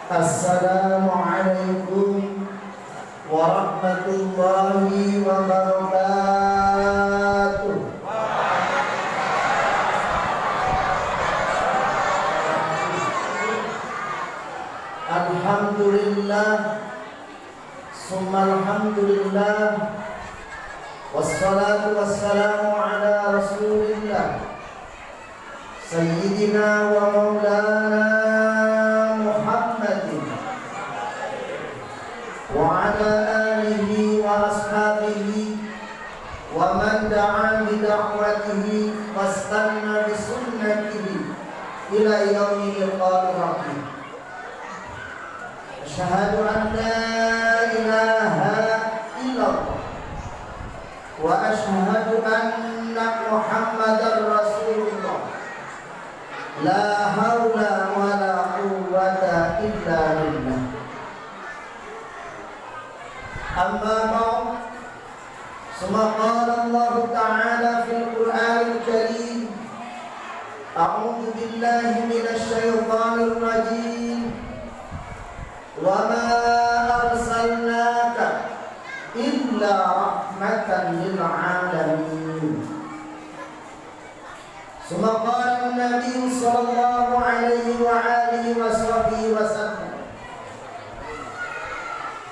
Assalamualaikum warahmatullahi wabarakatuh. Alhamdulillah, summa alhamdulillah, wassalatu wassalamu ala rasulillah Sayyidina wa maulana Muhammadin wa ala alihi wa ashabihi wa man da'a bi da'watihi wastanna bi sunnatihi ila yaumil qiyamah. Asyhadu an la ilaha illallah wa asyhadu anna Muhammadar Rasulullah. La haula wa la quwwata illa billah. Amma ba'd. Summa qala Allah Ta'ala fil Qur'anil Karim. A'udzu billahi minasy syaithanir rajim. Wa ma arsalnaka illa rahmatan lil alamin. Summa qala an-nabiy sallallahu alaihi wa alihi wa sahbihi wa sallam.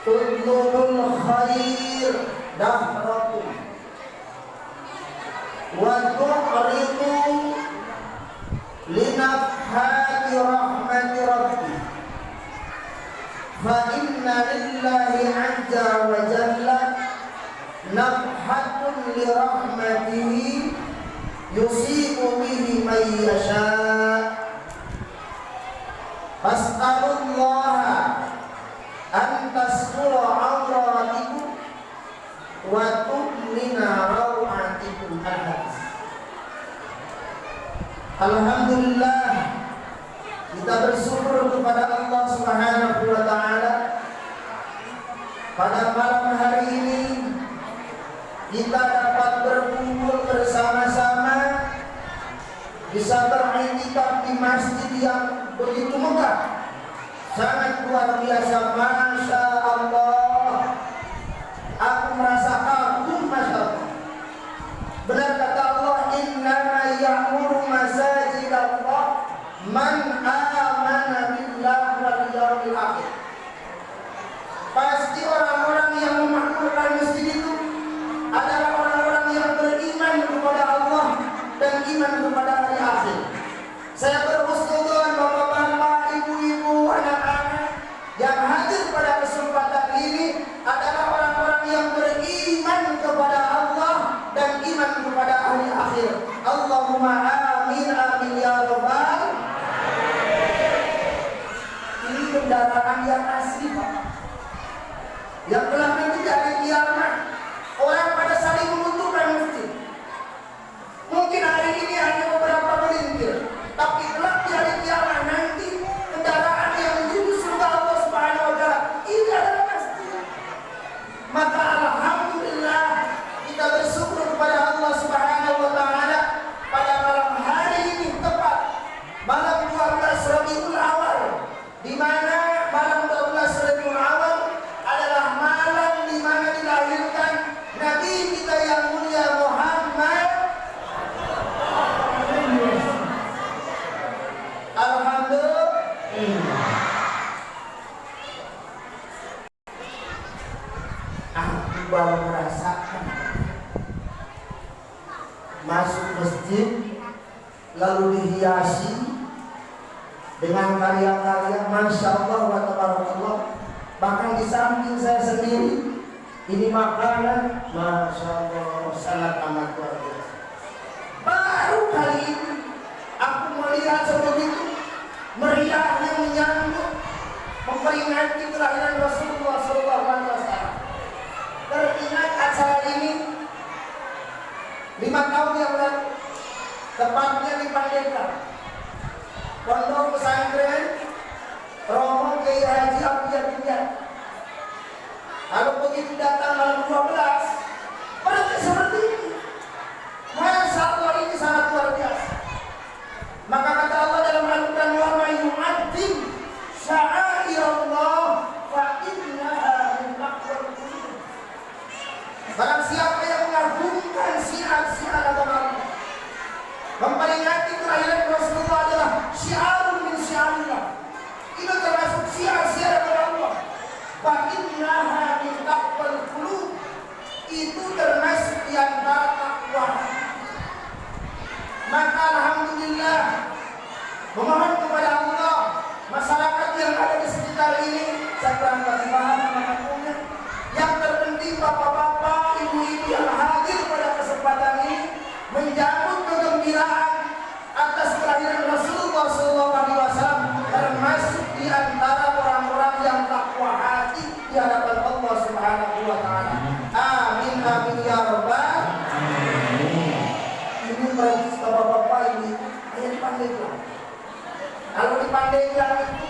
Utlubul khair dahrakum wa tu'ridu linafhati rahmati rabbi fa inna lillahi azza wa jalla nafhatun li rahmatihi yusibu bihi man yasha. Fas'alullaha an tasqura awratikum wa tu'mina rawatikum. Alhamdulillah, kita bersyukur kepada Allah Subhanahu wa ta'ala. Pada malam hari ini kita dapat berkumpul bersama-sama, bisa beriktikaf di masjid yang begitu megah, sangat luar biasa. Masya Allah, aku merasa kagum. Masya Allah, benar kata Allah, innama ya'muru masajid Allah man amana billahi wal yawmil akhir. Pasti orang-orang yang memakmurkan masjid itu adalah orang-orang yang beriman kepada Allah dan iman kepada hari akhir. Saya berhusnudzon bapak-bapak, ibu-ibu, anak-anak yang hadir pada kesempatan ini adalah orang-orang yang beriman kepada Allah dan iman kepada hari akhir. Allahumma amin amin ya rabbal. Ini kendaraan yang asli, Pak, yang telah nanti dari kiamat. Orang pada saling membutuhkan masjid. Mungkin hari ini hanya beberapa melintir, tapi kelak di hari kiamat nanti kendaraan yang menuju surga Allah Subhanahu wa ta'ala ini adalah masjid. Maka alhamdulillah, kita bersyukur kepada Allah Subhanahu wa ta'ala pada malam hari ini, tepat malam 12 Rabiul Awal, di mana malam 12 Rabiul Awal adalah malam di mana dilahirkan Nabi kita yang mulia Muhammad. Alhamdulillah. Aku baru merasakan masuk masjid lalu dihiasi dengan karya-karya Masya Allah wa tabarakallah. Bahkan di samping saya sendiri ini makanan, Masya Allah, sangat amat luar biasa. Baru kali ini aku melihat sebegitu meriahnya menyambut memperingati kelahiran Rasulullah SAW. Teringat acara ini 5 tahun yang lalu, tepatnya di Pandeglang, Pondok Pesantren Romo Kiai Haji Abdul Yakin. Lalu begitu datang malam 12, berarti seperti ini. Masya Allah, ini sangat luar biasa. Maka kata Allah dalam Al-Quran, wa may yu'azzim sya'air alhamdulillah, memohon kepada Allah, masyarakat yang ada di sekitar ini, saya kurang paham manapun. Yang terpenting bapak-bapak, ibu-ibu yang hadir pada kesempatan ini menjamu kegembiraan atas kelahiran Rasulullah SAW, termasuk di antara orang-orang yang takwa hati di hadapan Allah Subhanahu wa taala. Amin amin ya rabbal alamin. Ini bagi bapak-bapak ini ayat Pandeglang. Kalau di Pandeglang itu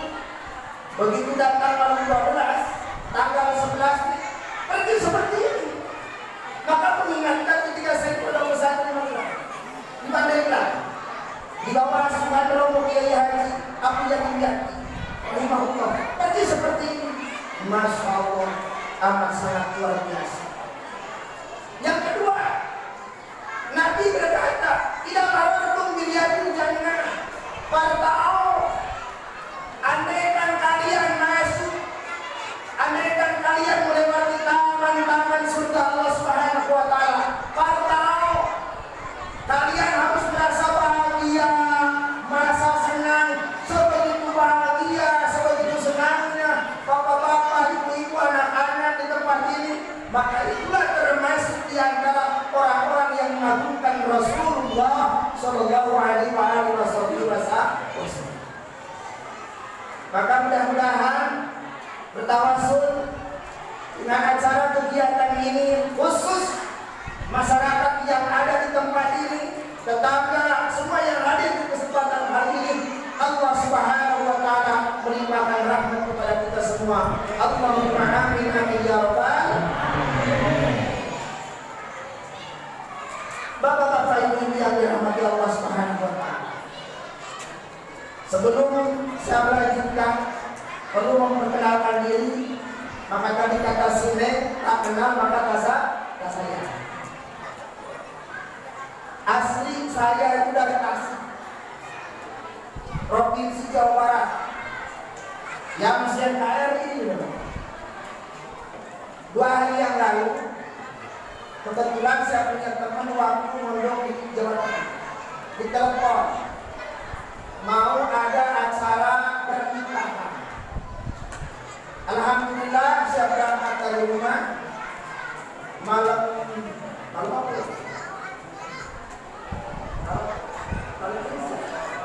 begitu datang malam 12, tanggal 11 pergi seperti ini. Maka mengingatkan ketika saya pada pesantren di Pandeglang, di bawah Sunan Romo Kiai Haji Abdul Yakin Yati, rahimahullah, pergi seperti ini. Masya Allah, amat sangat luar biasa. Yang kedua, Nabi berkata, tidak marartum bilyadil jannah farta'au. Andaikan kalian masuk, andaikan kalian melewati taman-taman surga Allah Subhanahu wa taala, farta'au, kalian harus merasa bahagia, merasa senang, sebegitu bahagia, sebegitu senangnya bapak-bapak, ibu-ibu, anak-anak di tempat ini. Maka itulah termasuk di antara orang-orang yang mengagungkan Rasulullah Shallallahu Alaihi Wasallam. Maka mudah-mudahan bertawasul dengan acara kegiatan ini, khusus masyarakat yang ada di tempat ini, tetangga, semua yang hadir di kesempatan hari ini, Allah Subhanahu wa taala melimpahkan rahmat kepada kita semua. Allahumma amin amin ya rabbal. Bapak-bapak, ibu-ibu yang dirahmati Allah Subhanahu wa taala. Sebelum saya melanjutkan, perlu memperkenalkan diri. Maka tadi kata Sine, tak kenal maka tak sayang. Asli saya itu dari Tasik, Provinsi Jawa Barat, yang masih NKRI ini. 2 hari yang lalu, kebetulan saya punya teman waktu mondok di Jawa Tengah, ditelepon mau ada acara pernikahan. Alhamdulillah saya berangkat dari rumah malam apa ya?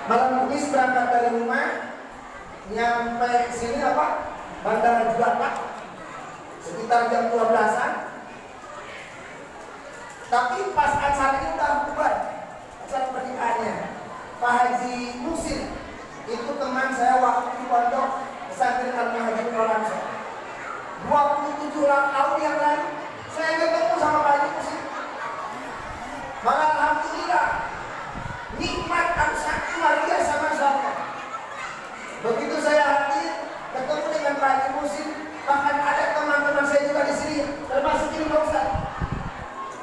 Malam Kamis berangkat dari rumah, nyampe sini Bandara Juanda sekitar jam 12-an. Tapi pas acara ini udah bubar, acara pernikahannya Pak Haji Musin, itu teman saya waktu di pondok pesantren Al-Haji Mulanso 27 tahun yang lalu. Saya ketemu sama Pak Haji Musin, malah alhamdulillah nikmat dan sangat luar biasa, Masya Allah. Begitu saya hadir ketemu dengan Pak Haji Musin, bahkan ada teman-teman saya juga di sini, termasuk ini Pak Ustaz.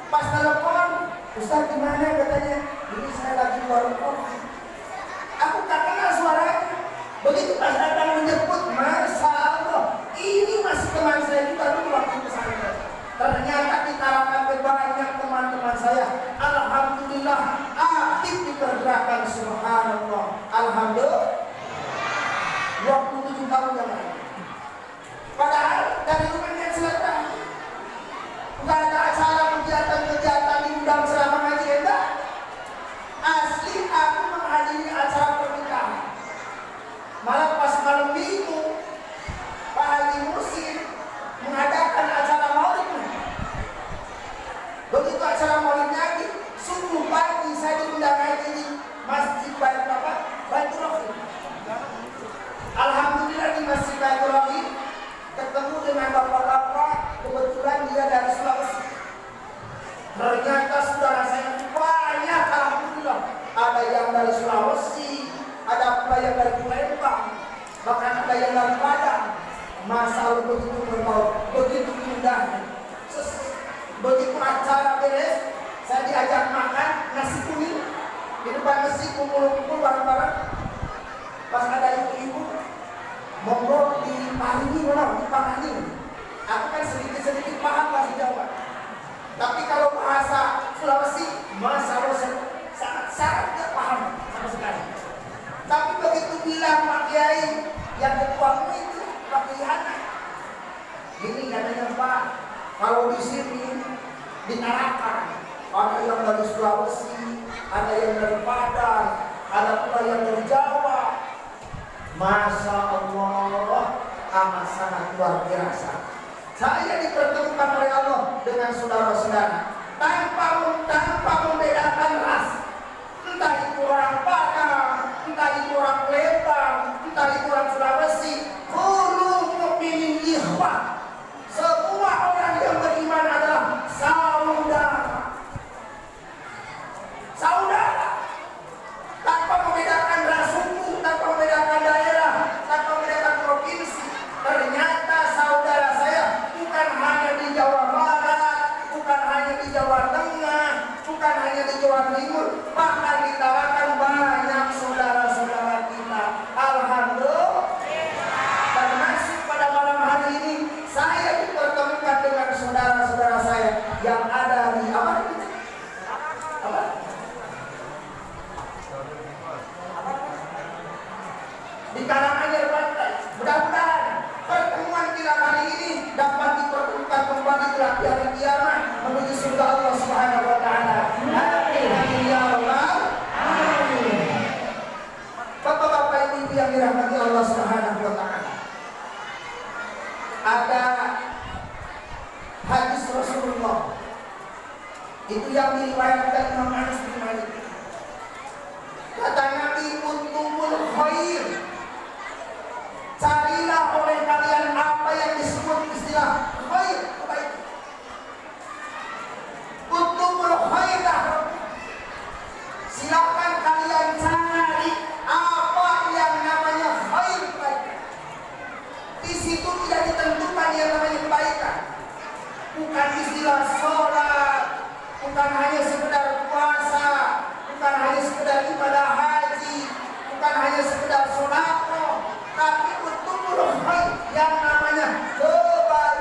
Pas telepon, Ustaz gimana, katanya, ini saya lagi di warung kopi. Aku tak kenal suaranya. Begitu pas datang menjemput, Masya Allah, ini masih teman saya juga dulu waktu pesantren. Ternyata di kalangan banyak teman-teman saya, alhamdulillah, aktif di pergerakan, subhanallah. Alhamdulillah, 27 tahun yang lalu. Padahal dari rumahnya selatan, bukan ada acara kegiatan-kegiatan di undang selama ngaji, enggak. Asli aku menghadiri acara pernikahan. Malah pas malam minggu, Pak Haji Musin mengadakan acara maulid. Begitu acara maulid lagi, subuh pagi saya diundang ngaji di Masjid Baitur Rahim. Alhamdulillah di Masjid Baitur Rahim ketemu dengan bapak-bapak, kebetulan dia dari Sulawesi. Ternyata saudara saya banyak, alhamdulillah. Ada yang dari Sulawesi, ada pula yang dari Palembang, bahkan ada yang dari Padang. Masalah begitu berbau, begitu indah. Begitu acara beres, saya diajak makan nasi kuning di depan masjid, kumpul-kumpul bareng-bareng. Pas ada ibu-ibu, monggo diparingi, dipahami. Aku kan sedikit-sedikit paham bahasa Jawa. Tapi kalau bahasa Sulawesi, Masya Allah, sangat tidak paham sama sekali. bilang Pak Kiai, yang ketuamu itu Pak Kiai. Ini katanya Pak, kalau di sini di Tarakan ada yang dari Sulawesi, ada yang dari Padang, ada pula yang dari Jawa. Masya Allah, amat sangat luar biasa. Saya dipertemukan oleh Allah dengan saudara-saudara tanpa membedakan ras. Entah itu orang Padang, entah itu orang Lembang, entah itu orang Sulawesi. Kullu mu'minin ikhwah. Semua orang yang beriman adalah saudara. Saudara. Tanpa membedakan ras suku, tanpa membedakan daerah, tanpa membedakan provinsi. Ternyata saudara saya bukan hanya di Jawa Barat, bukan hanya di Jawa Tengah, bukan hanya di Jawa Timur, bahkan di Tarakan banyak saudara-saudara kita. Alhamdulillah. Termasuk pada malam hari ini saya dipertemukan dengan saudara-saudara saya yang ada di apa? Di Karanganyar Pantai. Mudah-mudahan pertemuan kita kali ini dapat dipertemukan kembali di hari kiamat menuju surga Allah Subhanahu wa taala. Amin ya rabbal alamin. Bapak-bapak ibu yang dirahmati Allah Subhanahu wa taala. Ada hadis Rasulullah itu yang diriwayatkan Imam Anas bin Malik. Kata Nabi, "Kuntumul khair." Carilah oleh kalian apa yang disebut istilah khair, kebaikan. Kuntumul khairah. Silakan kalian cari apa yang namanya khair, kebaikan. Di situ tidak ditentukan yang namanya kebaikan. Bukan istilah sholat, bukan hanya sekedar puasa, bukan hanya sekedar ibadah haji, bukan hanya sekedar sedekah, tapi untuk khair yang namanya kebaikan.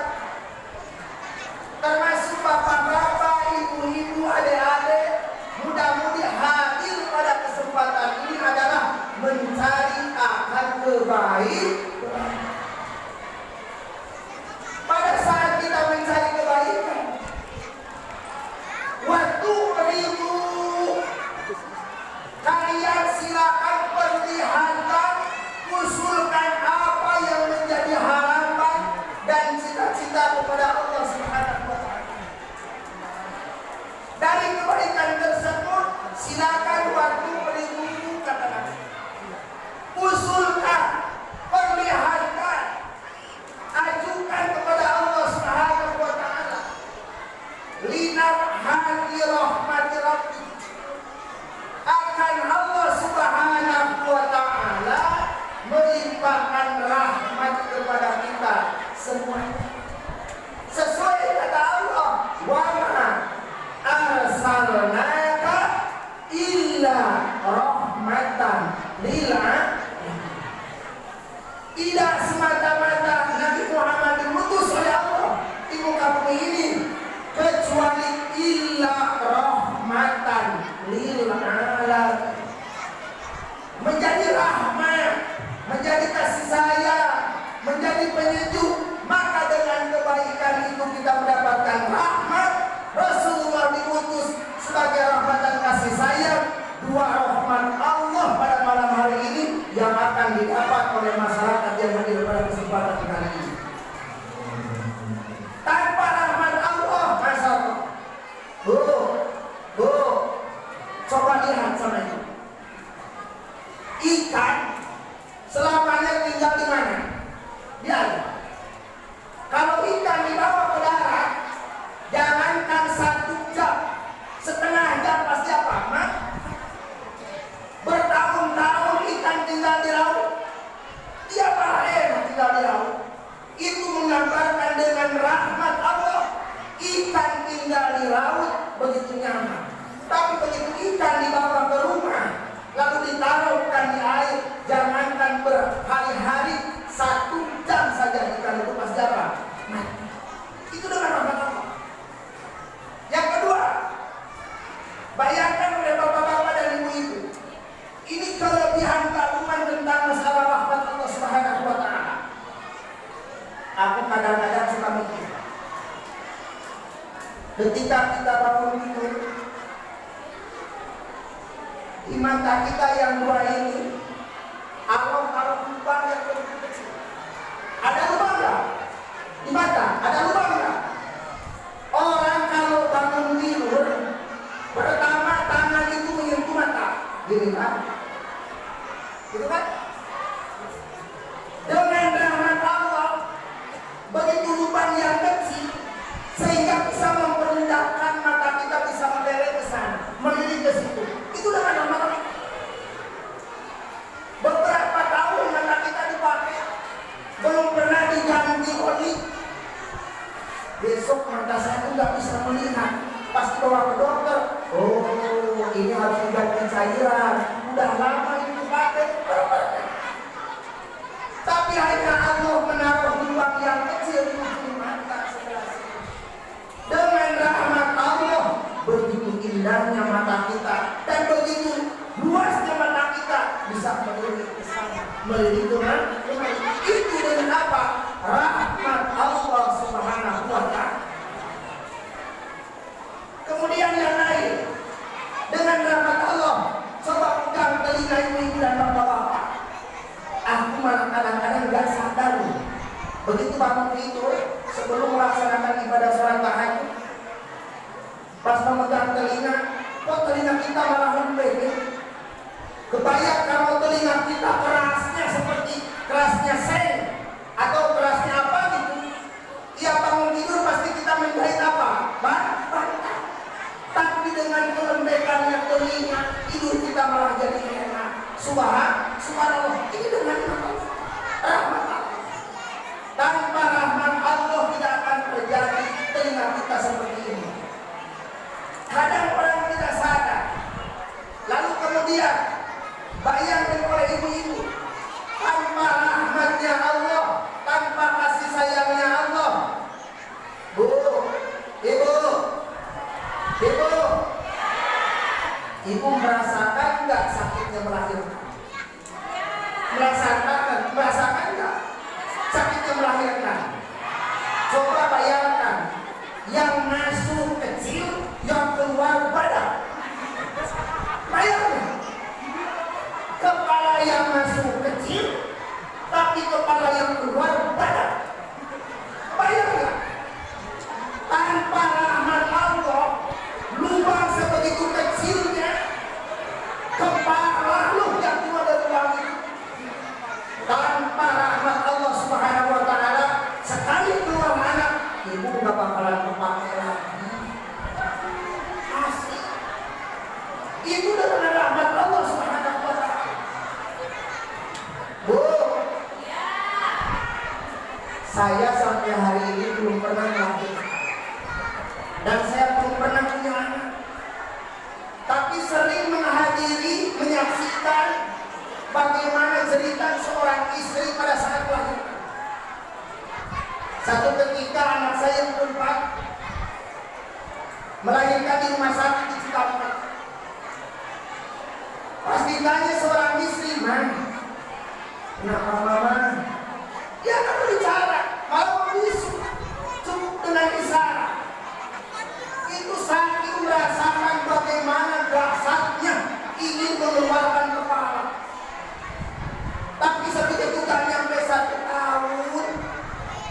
Termasuk bapak-bapak, ibu-ibu, adik-adik, mudah-mudi hadir pada kesempatan ini adalah mencari akan kebaikan. Pada saat kita mencari kebaikan, waktu beribu, kalian silakan perlihatkan, usulkan apa yang menjadi harapan dan cita-cita kepada Allah Subhanahu wa taala. Dari kebaikan tersebut, silakan waktu beribu, kata Nabi, usulkan, perlihatkan, ajukan kepada Allah Subhanahu wa taala. Linab hadi rahmati rabbi, akan Allah Subhanahu wa taala melimpahkan rahmat kepada kita semuanya. Sesuai kata Allah, wa ma arsalnaka illa rahmatan lil alamin. Tidak semata-mata Nabi Muhammad diutus oleh Allah di muka bumi ini kecuali illa rahmatan lil alamin. Menjadi rahmat, menjadi kasih sayang, menjadi penyejuk. Maka dengan kebaikan itu kita mendapatkan rahmat. Rasulullah diutus sebagai rahmat dan kasih sayang. Dua rahmat Allah pada malam hari ini yang akan didapat oleh masyarakat yang hadir pada kesempatan kali ini. Tanpa rahmat Allah, Masya Allah. Coba lihat sama itu. Ikan selamanya tinggal di mana? Di air. Kalau ikan dibawa ke darat, jangankan 1 jam, setengah jam pasti apa? Bertahun-tahun ikan tinggal di laut. Tiap hari tinggal di laut. Itu menggambarkan dengan rahmat Allah. Ikan tinggal di laut begitu nyaman. Tapi begitu ikan dibawa ke rumah, lalu ditaruhkan di air, jangankan berhari-hari, 1 jam saja ikan itu pasti apa? Mati. Itu dengan rahmat Allah. Yang kedua, bayangkan oleh bapak-bapak dan ibu-ibu, ini kelebihan keagungan tentang masalah Ketika kita bangun tidur, di mata kita yang dua ini, alon-alon lubang yang begitu kecil. Ada lubang nggak? Di mata ada lubang nggak? Orang kalau bangun tidur, pertama tangan itu menyentuh mata, gini kan? Gitu kan? Dengan rahmat Allah, begitu lubang yang kecil, sehingga bisa mempermudahkan mata kita bisa melirik ke sana, melirik ke situ. Itu dengan rahmat Allah. Beberapa tahun mata kita dipakai, belum pernah diganti oli. Besok mata saya itu nggak bisa melihat. Pas dibawa ke dokter, oh ini harus diganti cairan. Udah lama ini dipakai. Tapi hanya Allah menaruh lubang yang kecil di mata sebelah sini. Dengan rahmat Allah, begitu indahnya mata kita dan begitu luasnya mata kita bisa melirik ke sana, melirik dengan itu dengan apa? Rahmat Allah Subhanahu wa Ta'ala. Kemudian yang lain, dengan rahmat Allah, coba pegang telinga ibu dan bapak-bapak. Aku malah kadang-kadang gak sadar. Begitu bangun tidur, sebelum melaksanakan ibadah sholat tahajud, pas memegang telinga, kok telinga kita malah lembek. Kebayang kalau telinga kita kerasnya seperti kerasnya seng atau kerasnya apa gitu. Tiap bangun tidur pasti kita menjahit apa? Bantal. Tapi dengan kelembekannya telinga, tidur kita malah jadi enak. Subhanallah, ini dengan rahmat Allah. Tanpa rahmat Allah tidak akan terjadi telinga kita seperti ini. Kadang orang tidak sadar. Lalu kemudian bayangkan oleh ibu-ibu, tanpa rahmatnya Allah, tanpa kasih sayangnya Allah. Ibu merasakan nggak sakitnya melahirkan? Merasakan nggak sakitnya melahirkan? Coba bayangkan, yang masuk kecil, yang keluar badan. Bayangkan, kepala yang masuk kecil, tapi kepala yang keluar badan. Bayangkan, tanpa rahmat Allah, lubang sebegitu kecilnya, kepala lu yang keluar dari lubang itu. Tanpa rahmat Allah Subhanahu wa Ta'ala, sekali keluar anak, ibu nggak bakalan kepake lagi. Asli. Itu dengan rahmat Allah Subhanahu wa Ta'ala. Bu, saya sampai hari ini belum pernah melahirkan, dan saya belum pernah punya anak. Tapi sering menghadiri, menyaksikan bagaimana cerita seorang istri pada saat melahirkan. Satu ketika anak saya yang keempat melahirkan di rumah sakit di Cikampek. Pas ditanya seorang istri, "Man, kenapa mama?" Dia akan berbicara, malah bisu, cukup dengan isyarat. Itu saking merasakan bagaimana dahsyatnya ingin mengeluarkan kepala. Tapi sebegitu gak nyampe 1 tahun,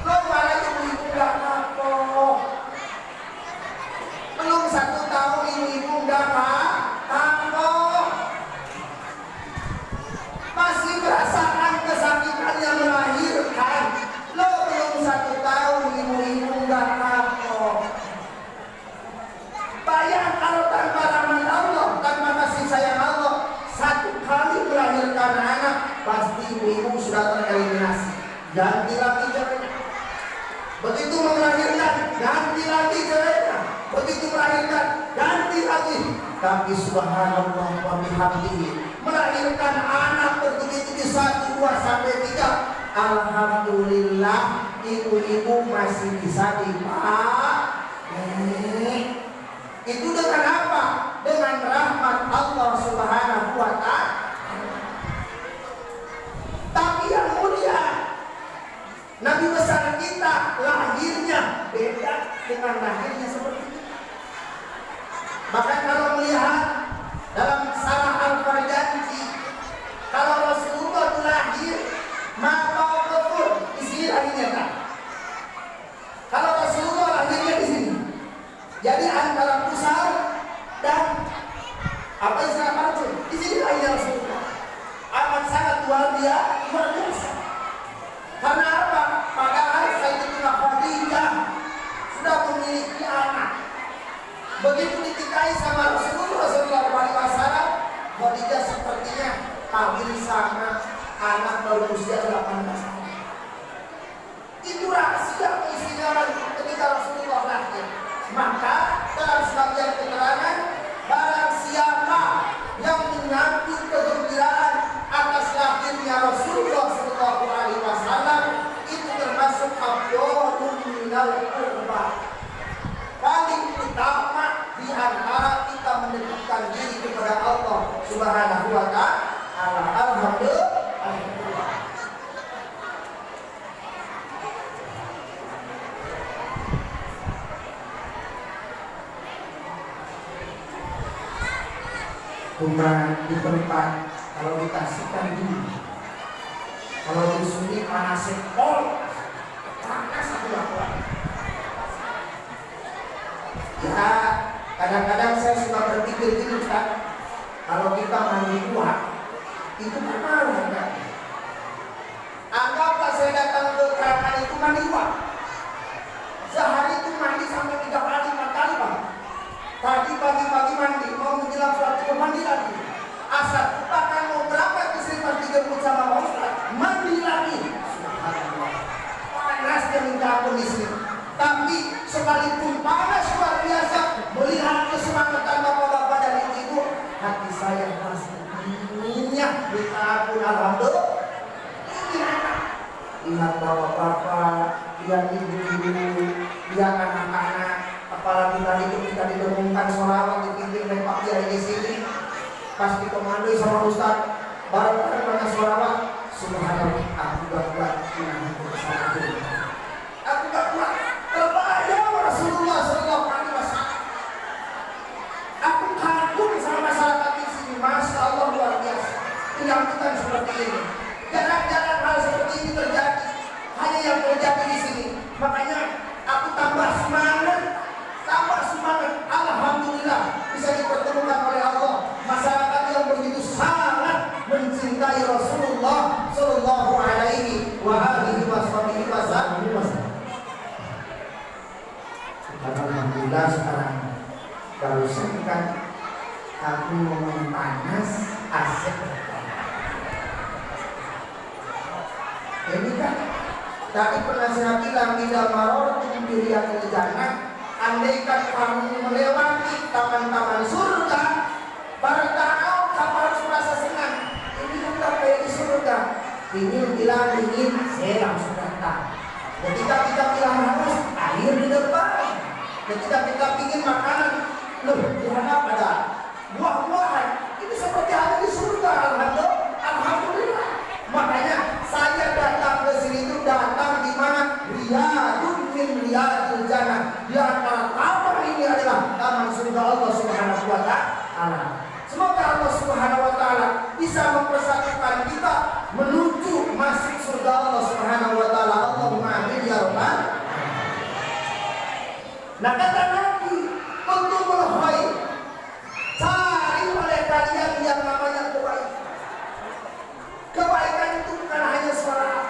lo malah ibu-ibu gak kapok. Belum 1 tahun ibu-ibu gak kapok. Masih merasakan kesakitannya melahirkan. Lo belum 1 tahun ibu-ibu gak kapok. Bayang kalau tanpa rahmat Allah, tanpa kasih sayang Allah, 1 kali melahirkan anak, pasti ibu sudah tereliminasi. Ganti lagi caranya. Begitu melahirkan, ganti lagi caranya. Begitu melahirkan, ganti lagi. Tapi subhanallah wa bihamdihi, melahirkan anak bertubi-tubi 1, 2, sampai 3. Alhamdulillah, ibu-ibu masih bisa dipakai. Itu dengan apa? Dengan rahmat Allah Subhanahu wa Ta'ala. Tapi yang mulia, Nabi besar kita lahirnya beda dengan lahirnya seperti ini. Maka kalau melihat dalam Sarah Al-Farjanji, kalau Rasulullah itu lahir maka betul di sini lahirnya kan. Kalau Rasulullah lahirnya di sini, jadi antara pusar dan apa istilah marjun, di sini lahirnya Rasulullah. Amat sangat luar biasa. Karena apa? Padahal Sayyidatina Khadijah sudah memiliki anak. Begitu ditikahi sama Rasulullah SAW, Khadijah sepertinya kawin sama anak baru usia 18 tahun. Itu rahasia keistimewaan ketika Rasulullah lahir. Maka dalam sebagian keterangan, barang siapa yang menyambut kegembiraan atas lahirnya Rasulullah SAW, itu termasuk abdulun minal qurba, paling utama di antara kita mendekatkan diri kepada Allah Subhanahu wa ta'ala. Alhamdulillah. Umrah di tempat kalau dikasihkan dulu, kalau disuntik panasnya panas aku lakukan. Ya kadang-kadang saya suka berpikir gini Ustaz, kalau kita mandi kuat itu kan kan? Anggaplah saya datang ke Karakan itu mandi kuat, sehari itu mandi sampai 3 kali 4 kali Bang. Tadi pagi-pagi mandi, mau menjelang sholat mandi lagi. Asal bahkan mau berangkat ke sini pas 30 sama Pak Ustaz, mandi lagi. Subhanallah. Panasnya minta ampun di sini. Tapi sekalipun panas luar biasa, melihat kesemangatan bapak-bapak dan ibu-ibu, hati saya masih dinginnya minta ampun. Alhamdulillah. Lihat bapak-bapak, lihat ibu-ibu, lihat anak-anak. Apalagi tadi itu kita didengungkan sholawat dipimpin oleh Pak Kiai di sini, pas dikomandoi sama Ustaz, bareng-bareng pada sholawat. Subhanallah, aku gak kuat, aku gak kuat. Terbayang Rasulullah SAW. Aku kagum sama masyarakat di sini, masya Allah luar biasa. Penyambutan seperti ini, jarang-jarang hal seperti ini terjadi, hanya yang terjadi di sini. Makanya aku tambah semangat. Alhamdulillah bisa dipertemukan oleh Allah masyarakat yang begitu sangat mencintai Rasulullah Sallallahu Alaihi Wasallam. Alhamdulillah sekarang barusan kan aku ngomong panas asik. Ini kan tadi pernah saya bilang tidak maror diriatul jannah. Andaikan kamu melewati taman-taman surga, baru tahu kamu harus merasa senang. Ini bukan kayak di surga. Dingin bilang dingin, saya langsung datang. Ketika kita bilang haus, air di depan. Ketika kita ingin makanan, loh, di mana pada buah-buahan. Ini seperti ada di surga. Alhamdulillah. Makanya saya datang ke sini itu datang di mana? Riyadun min riyadil jannah. Di antara taman ini adalah taman surga Allah Subhanahu wa ta'ala. Semoga Allah Subhanahu wa ta'ala bisa mempersatukan kita menuju masuk surga Allah Subhanahu wa ta'ala. Allahumma amin ya rabbal alamin. Nah kata Nabi, untuk khair, cari oleh kalian yang namanya kebaikan. Kebaikan itu bukan hanya sholat,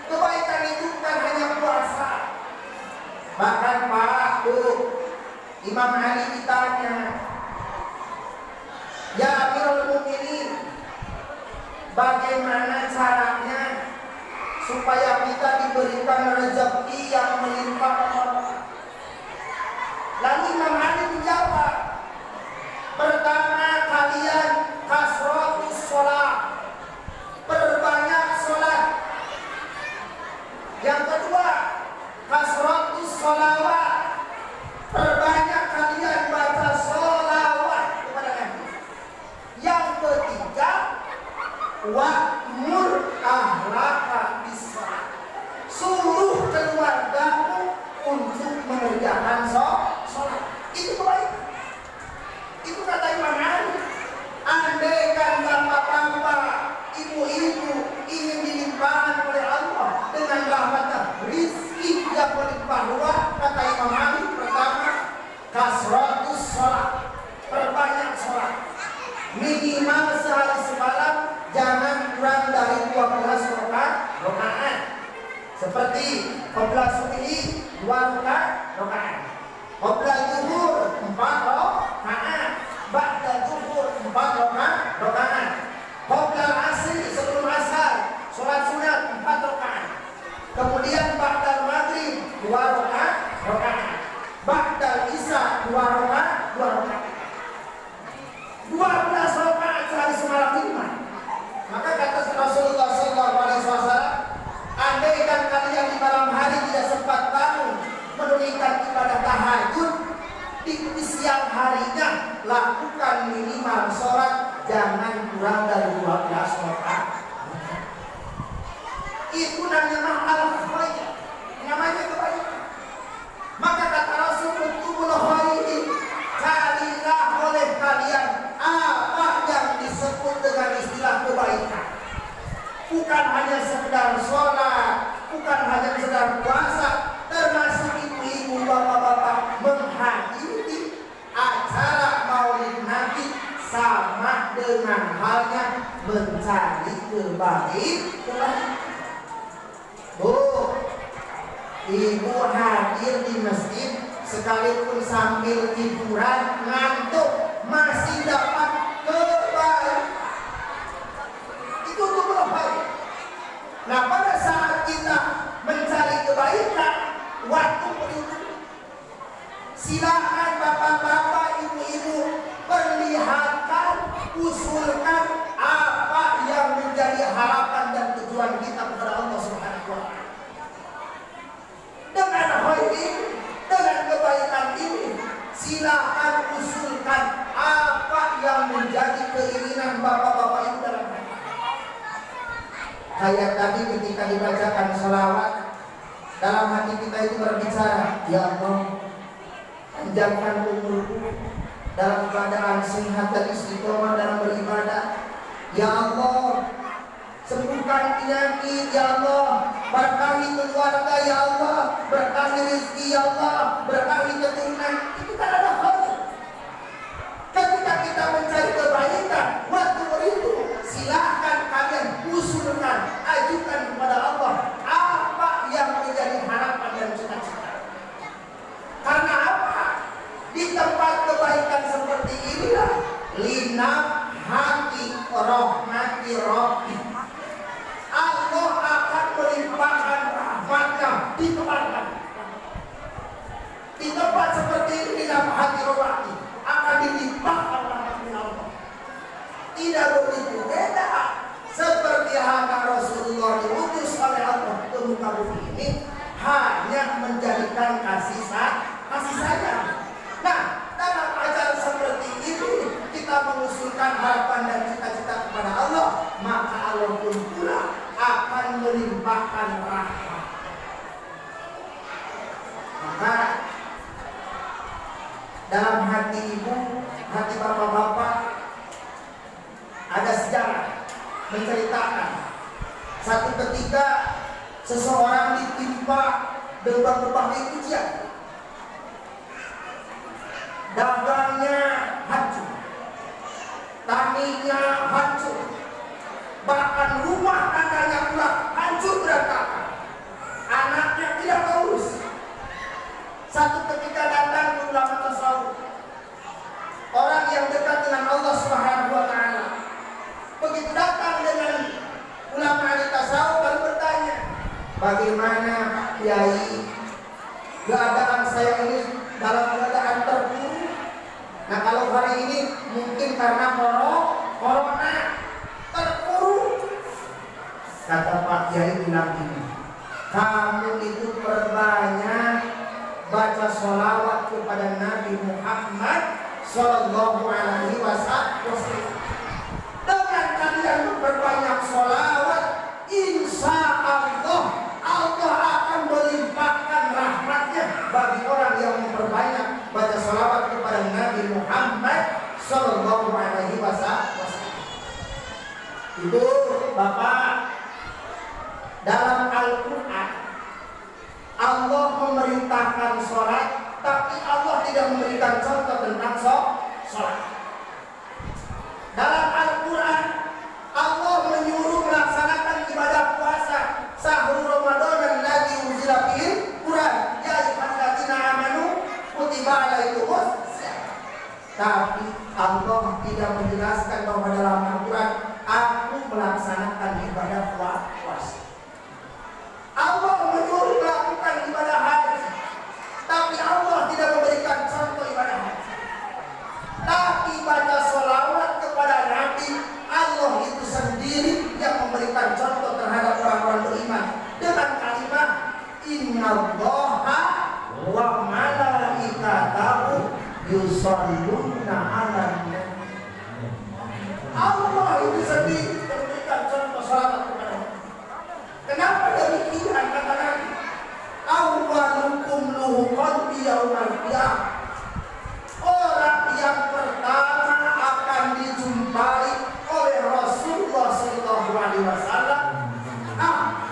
kebaikan itu bukan hanya puasa. Bahkan Pak Imam Ali ditanya, ya Amirul Mukminin, bagaimana caranya supaya kita diberikan rezeki yang melimpah? Lalu Imam Ali menjawab, pertama kalian kasratus sholat, perbanyak sholat. Yang kedua kasratus sholawat, perbanyak kalian baca sholawat kepada Nabi. Yang ketiga wa'mur ahlaka bis-shalah, suruh keluargamu Itu namanya al-khair, namanya kebaikan. Maka kata Rasul, "Kutubul khairi, carilah oleh kalian apa yang disebut dengan istilah kebaikan. Bukan hanya sekedar sholat, bukan hanya sekedar puasa, termasuk ibu-ibu, bapak-bapak menghadiri acara Maulid Nabi sama dengan halnya mencari kebaikan. Ibu hadir di masjid sekalipun sambil hiburan, ngantuk, masih dapat kebaikan. Itu tubuh baik. Nah, pada saat kita mencari kebaikan, waktu beribu, silakan bapak-bapak, ibu-ibu, perlihatkan, usulkan apa yang menjadi harapan dan tujuan kita kepada Allah Subhanahu wa Ta'ala. Dengan hal ini, dengan kebaikan ini, silakan usulkan apa yang menjadi keinginan bapak-bapak ibu dalam hati. Kayak tadi ketika dibacakan sholawat, dalam hati kita itu berbicara, "Ya Allah, panjangkan umurku dalam keadaan sehat dan istiqomah dalam beribadah. Ya Allah, sembuhkan penyakit. Ya Allah, berkahi keluarga. Ya Allah, berkahi rezeki. Ya Allah, berkahi keturunan." Itu kan ada hal. Ketika kita mencari kebaikan, waktu itu silahkan kalian usulkan, ajukan kepada Allah apa yang menjadi harapan dan cita-cita. Karena apa? Di tempat kebaikan seperti inilah linap hati rahmati Rabbi. Allah akan melimpahkan rahmatnya di tempat. Di tempat seperti ini linap hati Rabbi akan dilimpahkan rahmatnya Allah. Tidak begitu beda seperti hamba Rasulullah diutus oleh Allah ke muka bumi ini hanya menjadikan kasih sayang. Nah, dalam acara seperti ini kita mengusulkan harapan dan cita-cita kepada Allah, maka Allah pun pula akan melimpahkan rahmat. Maka dalam hati ibu, hati bapak-bapak, ada sejarah menceritakan satu ketika seseorang ditimpa berbagai ujian. Dagangnya hancur, taninya hancur, bahkan rumah tangganya pula hancur berantakan. Anaknya tidak urus. Satu ketika datang ke ulama tasawuf, orang yang dekat dengan Allah Subhanahu wa Ta'ala. Begitu datang dengan ulama tasawuf lalu bertanya, "Bagaimana Pak Kiai, keadaan saya ini dalam keadaan terpuruk? Nah, kalau hari ini mungkin karena corona terpuruk." Kata Pak Kiai bilang ini, "Kamu itu perbanyak baca sholawat kepada Nabi Muhammad Sallallahu Alaihi Wasallam. Dengan kalian memperbanyak sholawat, insya Allah Allah akan melimpahkan rahmatnya bagi orang yang memperbanyak baca sholawat kepada Nabi Muhammad Sallallahu Alaihi Wasallam." Itu Bapak, dalam Al-Quran Allah memerintahkan sholat, tapi Allah tidak memberikan contoh tentang sholat. Dalam Al-Quran Allah menyuruh melaksanakan ibadah puasa sahur Ramadan alladzi unzila fihil Quran, ya ayyuhalladzina amanu kutiba alaikumus syiyam. Tapi Allah tidak menjelaskan bahwa dalam Al-Quran aku melaksanakan ibadah puasa. Allah menyuruh melakukan ibadah haji, tapi Allah tidak memberikan contoh ibadah haji. Tapi baca sholawat kepada Nabi, Allah itu sendiri yang memberikan contoh terhadap orang-orang beriman dengan kalimat innallaha wa malaikatahu yusholluna 'alan nabi. Allah itu sendiri memberikan contoh sholawat kepada Nabi. Kenapa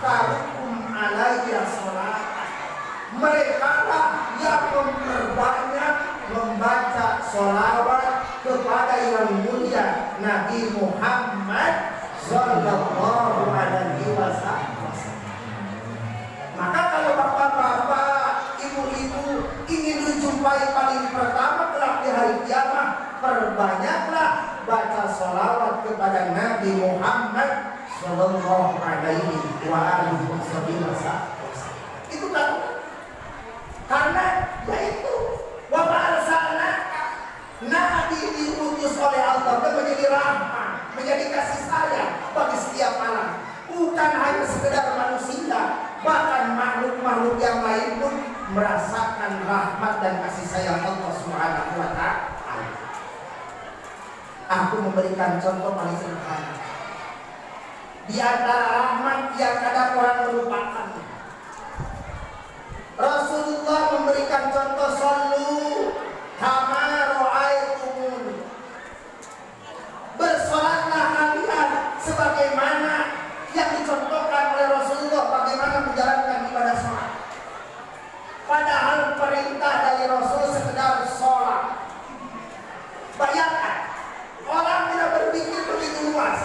aktarukum alayya sholat. Mereka lah yang memperbanyak membaca sholawat kepada yang mulia Nabi Muhammad sallallahu alaihi wasallam. Maka kalau bapak-bapak, ibu-ibu ingin dijumpai paling pertama kelak di hari kiamat, perbanyaklah baca sholawat kepada Nabi Muhammad sallallahu alaihi wasallam. Itu kan karena yaitu wa arsalnaka, Nabi diutus oleh Allah dan menjadi rahmat, menjadi kasih sayang bagi setiap alam. Bukan hanya sekedar manusia, bahkan makhluk-makhluk yang lain pun merasakan rahmat dan kasih sayang Allah Subhanahu wa ta'ala. Aku memberikan contoh paling sederhana. Di antara rahmat yang kadang orang melupakan, Rasulullah memberikan contoh sallu kama ra'aitumuni. Bersolatlah kalian sebagaimana yang dicontohkan oleh Rasulullah bagaimana menjalankan ibadah sholat. Padahal perintah dari Rasul sekedar sholat. Bayangkan, orang tidak berpikir begitu luas.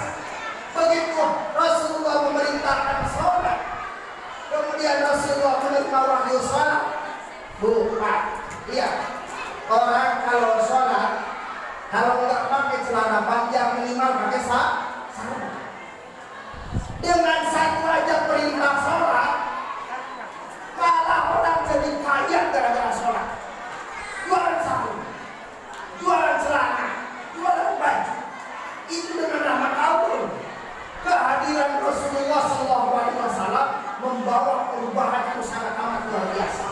Begitu Rasulullah memerintahkan sholat, kemudian Rasulullah menerima wahyu sholat. Bukan, lihat, orang kalau sholat, kalau nggak pakai celana panjang minimal pakai sarung. Dengan satu aja perintah sholat, malah orang jadi kaya gara-gara sholat. Jualan sarung, jualan celana, jualan baju. Itu dengan rahmat Allah. Kehadiran Rasulullah SAW membawa perubahan yang sangat amat luar biasa.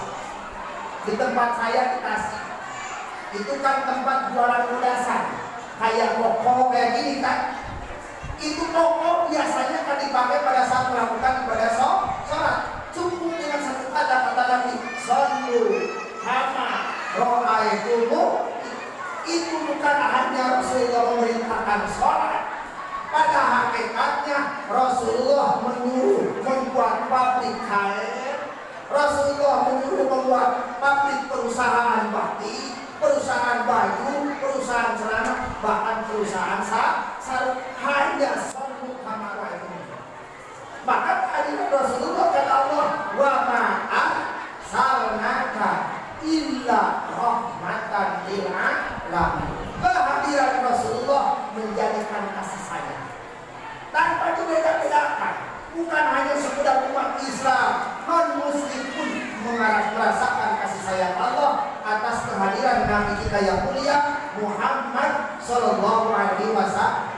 Di tempat saya di Tasik, itu kan tempat jualan ludasan, kayak toko kayak gini kan. Itu toko biasanya kan dipakai pada saat melakukan ibadah sholat. Cukup dengan satu kata lagi, sallu kama ra'aitumuni. Itu bukan hanya Rasulullah memerintahkan sholat. Pada hakikatnya Rasulullah menyuruh membuat pabrik kain, Rasulullah menyuruh membuat pabrik perusahaan batik, perusahaan baju, perusahaan celana, bahkan perusahaan sarung. Hanya sallu kama ra'aitumuni. Maka kehadiran Rasulullah kata Allah, wa ma arsalnaka illa rahmatan lil alamin. Kehadiran Rasulullah menjadikan kasih sayang tanpa dibeda-bedakan. Bukan hanya sekedar umat Islam, non-muslim pun merasakan kasih sayang Allah atas kehadiran Nabi kita yang mulia Muhammad sallallahu alaihi wasallam.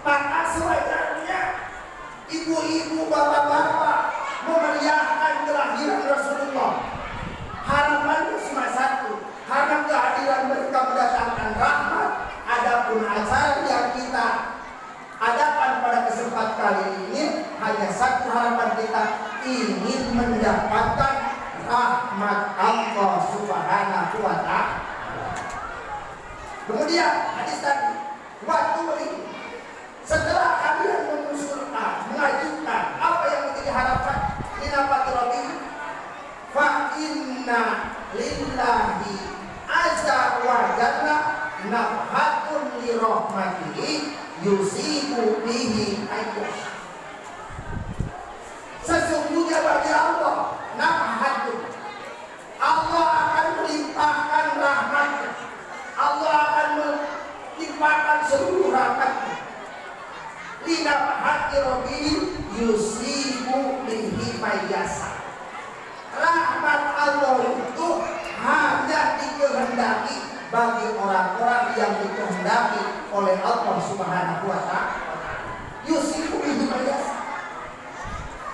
Maka sewajarnya ibu-ibu, bapak-bapak memeriahkan kelahiran Rasulullah. Harapannya cuma satu, karena kehadiran mereka mendatangkan rahmat. Adapun acara yang kita adakan pada kesempatan kali ini hanya satu harapan kita, ingin mendapatkan rahmat Allah Subhanahu wa ta'ala. Kemudian hadis tadi, waktu ini setelah kalian mengusulkan, mengajukan apa yang menjadi harapan dinapati Rabbi, fa inna lillahi azza wa jalla nafhatun li rahmatihi yusibu bihi ayyah. Sesungguhnya bagi Allah nafhatun, Allah akan melimpahkan rahmatnya, Allah akan melimpahkan seluruh rahmatnya. Li nafhati rabbihi yusibu bihi mayyasa. Rahmat Allah itu hanya dikehendaki bagi orang-orang yang dikehendaki oleh Allah Subhanahu wa ta'ala. Yusifu bihi mayyasa.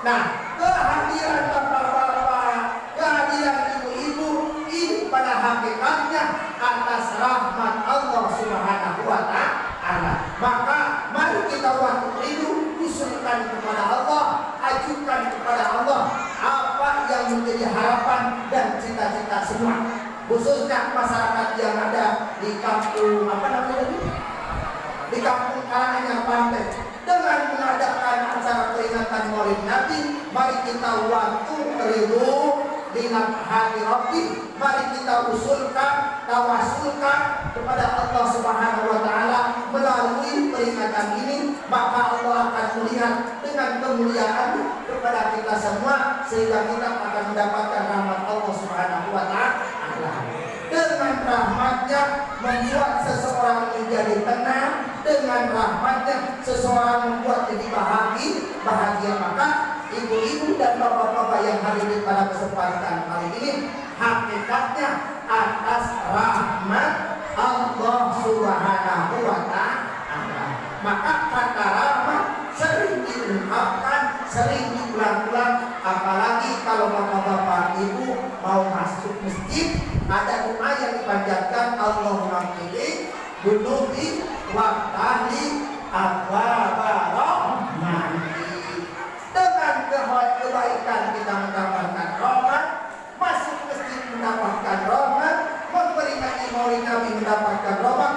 Nah, kehadiran bapak-bapak, kehadiran ibu-ibu ini pada hakikatnya atas rahmat Allah Subhanahu wa ta'ala. Maka mari kita waktu itu usulkan kepada Allah, ajukan kepada Allah apa yang menjadi harapan dan cita-cita semua, khususnya masyarakat yang ada di kampung apa namanya tadi, di kampung Karanganyar Pantai, dengan mengadakan acara peringatan Maulid Nabi, mari kita waktu ridho dengan hati Rabbi, mari kita usulkan, tawasulkan kepada Allah Subhanahu wa taala melalui peringatan ini, maka Allah akan melihat dengan kemuliaan kepada kita semua sehingga kita akan mendapatkan rahmat Allah Subhanahu wa taala. Dengan rahmatnya membuat seseorang menjadi tenang, dengan rahmatnya seseorang membuat jadi bahagia. Maka ibu-ibu dan bapak-bapak yang hadir pada kesempatan kali ini, hakikatnya atas rahmat Allah Subhanahu wa taala. Maka kata rahmat sering diungkapkan, sering diulang-ulang, apalagi kalau bapak-bapak ibu mau masuk masjid, ada doa yang dipanjatkan, Allahumma qini dunubi wa tahli abwaba rahmati. Dengan kebaikan kita mendapatkan rahmat, masuk masjid mendapatkan rahmat, memperingati Maulid Nabi mendapatkan rahmat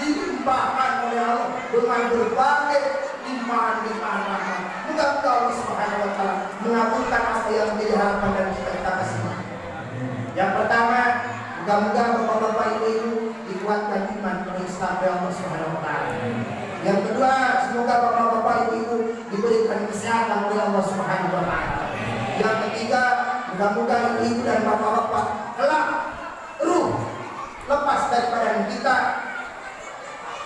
dilimpahkan oleh Allah dengan berbagai limpahan rahmat. Moga Allah Subhanahu wa taala mengabulkan apa yang menjadi harapan dan cita-cita kita. Yang pertama, moga-moga bapak-bapak ibu-ibu dikuatkan iman Islam oleh Allah Subhanahu wa taala. Yang kedua, semoga bapak-bapak ibu-ibu diberikan kesehatan oleh Allah Subhanahu wa taala. Yang ketiga, moga-moga ibu-ibu dan bapak-bapak kelak ruh lepas daripada kita.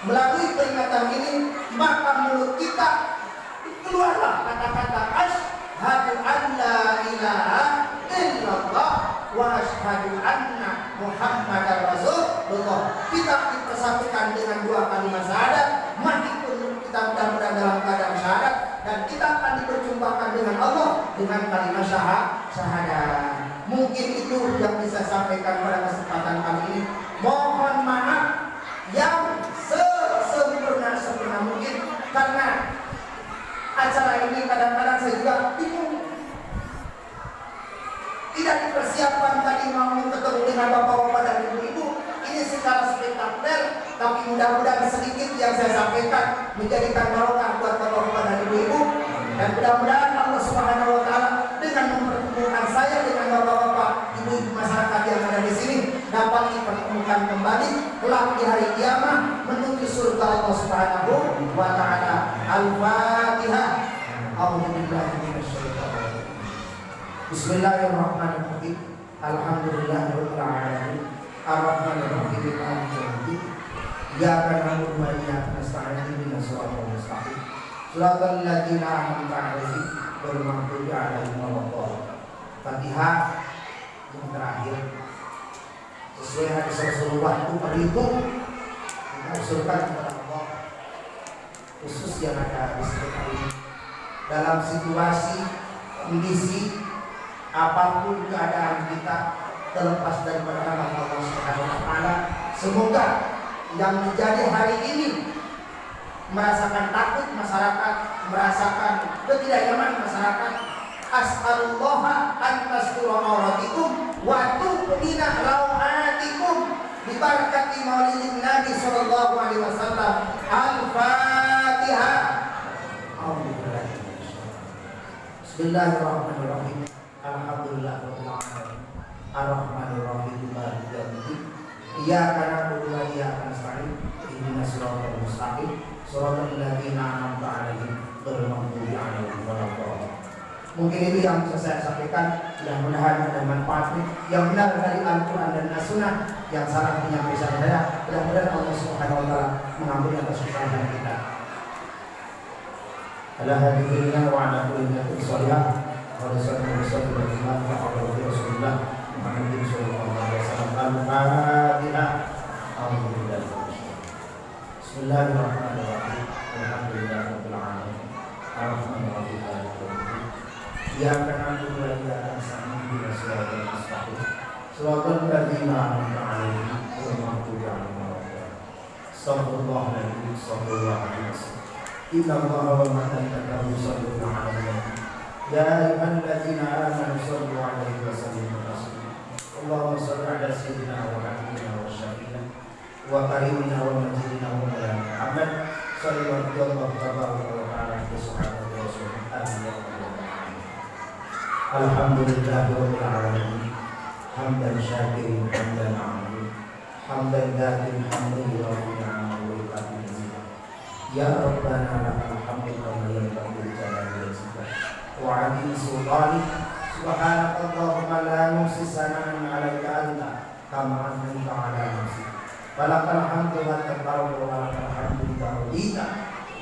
Melalui peringatan ini, maka mulut kita keluarlah kata-kata asyhadu an la ilaha illallah wa asyhadu anna Muhammadar Rasulullah. Kita dipersatukan dengan dua kalimat syahadat, mati pun kita mudah-mudahan dalam keadaan syahadat, dan kita akan diperjumpakan dengan Allah dengan kalimat syahadat. Mungkin itu yang bisa sampaikan pada kesempatan kali ini. Mohon maaf yang sesempurna mungkin, karena acara ini kadang-kadang saya juga bingung, tidak dipersiapkan tadi mau ketemu dengan bapak-bapak dan ibu-ibu ini secara spektakuler, tapi mudah-mudahan sedikit yang saya sampaikan menjadikan barokah buat bapak-bapak dan ibu-ibu, dan mudah-mudahan Allah Subhanahu wa taala dengan mempertemukan saya dengan bapak-bapak ibu-ibu masyarakat yang ada di sini dapat dipertemukan kembali kelak di hari kiamat menuju surga Allah Subhanahu wa taala. Al-Fatihah. Bismillahirrahmanirrahim. Alhamdulillahirabbil alamin. Arrahmanir rahim. Maliki yaumiddin. Iyyaka na'budu wa iyyaka nasta'in. Ihdinas siratal mustaqim. Shiratal ladzina an'amta 'alaihim ghairil maghdubi 'alaihim waladdallin. Fatihah yang terakhir sesuai hadis Rasulullah itu berhitung kita usulkan kepada Allah, khusus yang ada di sekitar ini, dalam situasi kondisi apapun keadaan kita terlepas daripada rahmat Allah Subhanahu wa taala. Semoga yang menjadi hari ini merasakan takut masyarakat, merasakan ketidaknyamanan masyarakat, as'alullaha an tastura auratikum wa tu'mina rawatikum bi barakati maulidin Nabi sallallahu alaihi wasallam. Al-Fatihah. Bismillahirrahmanirrahim. Alhamdulillahirabbil alamin. Ar-Rahmanir Rahim. Maliki yaumiddin. Iyyaka na'budu wa iyyaka nasta'in. Ihdinas siratal mustaqim. Shiratal ladzina an'amta 'alaihim ghairil maghdubi 'alaihim waladdallin. Mungkin itu yang bisa saya sampaikan. Mudah-mudahan ada manfaatnya. Yang benar dari Al-Quran dan As-Sunnah, yang salah menyampaikan saya, mudah-mudahan Allah Subhanahu wa taala mengampuni atas kesalahan kita. Ala hadithina wa ala kulli niyatin shalihah wa sallallahu alaihi wa Rasulullah Muhammadin sallallahu alaihi wasallam. Al-Fatihah. Bismillahirrahmanirrahim. Alhamdulillahirabbil alamin. Ar-Rahmanir Rahim. Iyyaka na'budu wa iyyaka nasta'in. Ihdinas siratal mustaqim. Shiratal ladzina an'amta 'alaihim ghairil maghdubi 'alaihim waladdallin. Astaghfirullahaladzim. Astaghfirullahaladzim. Innallaha wa malaikatahu yusholluna 'alan nabi. Ya ayyuhalladzina amanu shollu 'alaihi wa sallimu taslima. Allahumma shalli 'ala sayyidina wa habibina wa syafiina wa karimina wa majidina wa maulana Muhammad sallallahu alaihi wa sallam. Alhamdulillahirabbil alamin. Hamdan syakirin hamdan amin. Hamdan datin hamdan yuwafi'u wa yukafi'u. Ya Rabbana lakal hamdu kama yanbaghi li jalali wajhika wa 'azimi sultanik. Subhanakallahumma la nuhsi sana'an 'alaika anta kama an'amta 'ala nafsik. Walakal hamdu hatta tarda wa lakal hamdu idza radita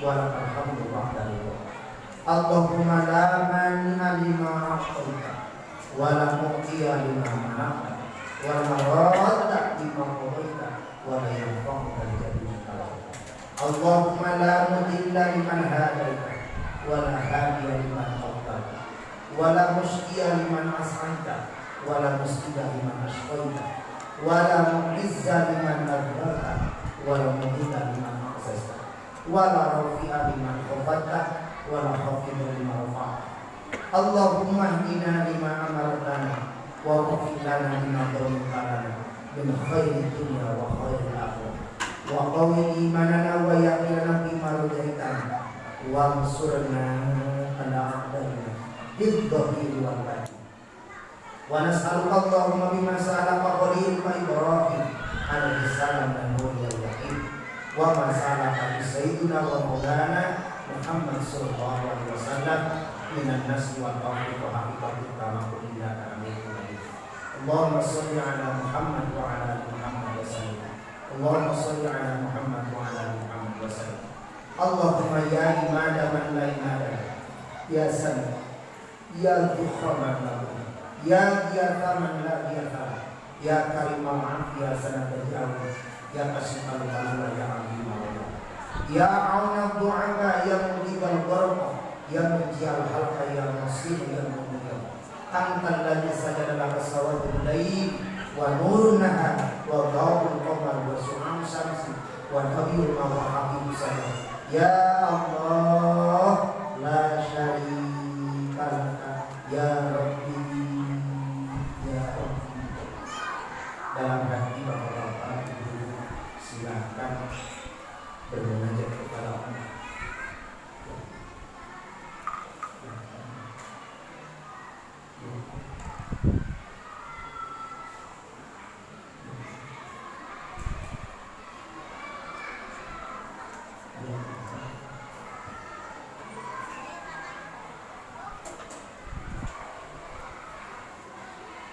wa lakal hamdu ba'da ridha. Allahumma la mani'a lima a'taita wa la mu'tiya lima mana'ta wa la radda lima qadaita wa la yanfa'u dzal jaddi minka. Allahumma la mudilla liman hadaita wa la hadiya liman adlalta wa la mushqiya liman as'anta wa la musqida liman ashqaita wa la mu'izza liman adlalta wa la mudilla liman aqsasta wa la rafi'a liman khafadta wala khafidha lima rafa'ta. Allahumma hdina lima amartana wa wafiq lana lima dhamtana min khairi dunya wa khairi akhirah wa qawi imanana wa yaqinana bima radaitana wa ansurna ala a'daina bid-dhahiri wal batin. Wa nas'aluka Allahumma bima sa'alaka khalilka Ibrahim alaihi salam dan nuriyal yaqin wa ma sa'alaka bi sayyidina wa maulana Muhammad sallallahu alaihi wasallam minan nasri wal tawfiq wa haqiqati tamamul innaka hamidun majid. Allahumma shalli ala Muhammad wa ala ali Muhammad wa sallim. Allahumma shalli ala Muhammad wa ala ali Muhammad wa sallim. Allahumma ya imada man la imada ya sami ya dhukhra man la ya diyata man la diyata ya karimul afi ya sanad al-jawi ya kasifal balwa ya alim ya auna du'afa ya mujibal barqa ya mujibal halqa ya nasir ya mu'min antal ladzi sajada laka sawadul layl wa nurun nahar wa dhawul qamar wa su'am syamsi wa nabiyul mawahib sana. Ya Allah la syarika laka ya Rabbi ya Rabbi. Dalam hati bapak-bapak ibu silakan bermunajat kepada Allah.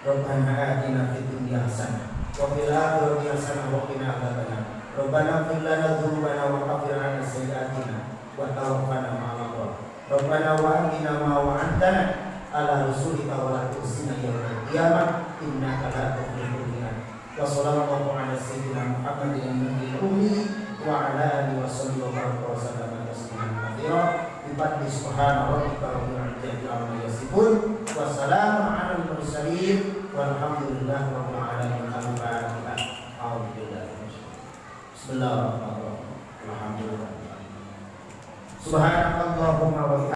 Rabbana atina fid dunya hasanah wa fil akhirati hasanah wa qina adzabannar. Rabbana ighfir lana dzunubana wa kaffir 'anna sayyi'atina wa tawaffana ma'al abrar. Rabbana wa atina ma wa'adtana 'ala rusulika wa la tukhzina yawmal qiyamah innaka la tukhliful mi'ad. Wa sallallahu 'ala sayyidina Muhammadin nabiyil ummi wa 'ala alihi wa sahbihi wa sallam tasliman katsira. Bi fadli subhana rabbika rabbil izzati 'amma yasifun wa salamun 'alal mursalin walhamdulillahi rabbil alamin. Al-Fatihah. Bismillahirrahmanirrahim. Alhamdulillah. Subhanallah.